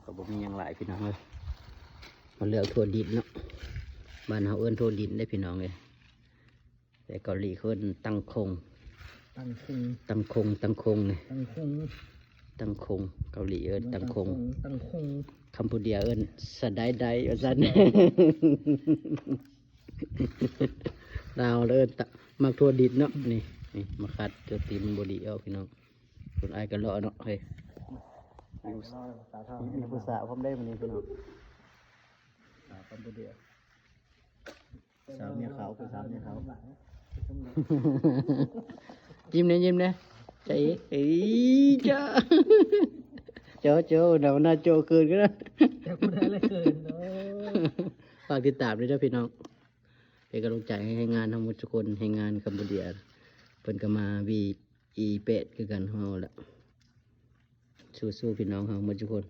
เขาก็บ่มีหยังหลายพี่น้องเลยมาเลือกถั่วดินเนาะบ้านเขาเอิ้นถั่วดินได้พี่น้องเลยแต่เกาหลีเขาเอิ้นตังคงตังคงเนี่ยตังคงเกาหลีเอิ้นตังคงคัมพูเดียเอิ้นสะไดไดว่าซั่น ลาวเอิ้นมักถั่วดินเนาะนี่มาคัดตัวตีมันบ่ดีเอาพี่น้องคนอายก็เลาะเนาะเฮ้ยมีผู้สาวพร้อมได้มื้อนี้พี่น้องสาวคัมพูเดียสาวเมียขาวคือสาวเมียขาว ยิ้มเนี่ยใจเอ้ยจ้าโจเดี๋ยวน่าโจเกินก็ได้แต่กูได้อะไรเกินเนาะฝากติดตามด้วยนะพี่น้องเป็นกำลังใจให้งานทั้งหมดทุกคนให้งานกัมพูเดียเพิ่นก็มาวีอีเป็ดคือกันเฮาละสู้ๆพี่น้องเฮาหมดทุกคน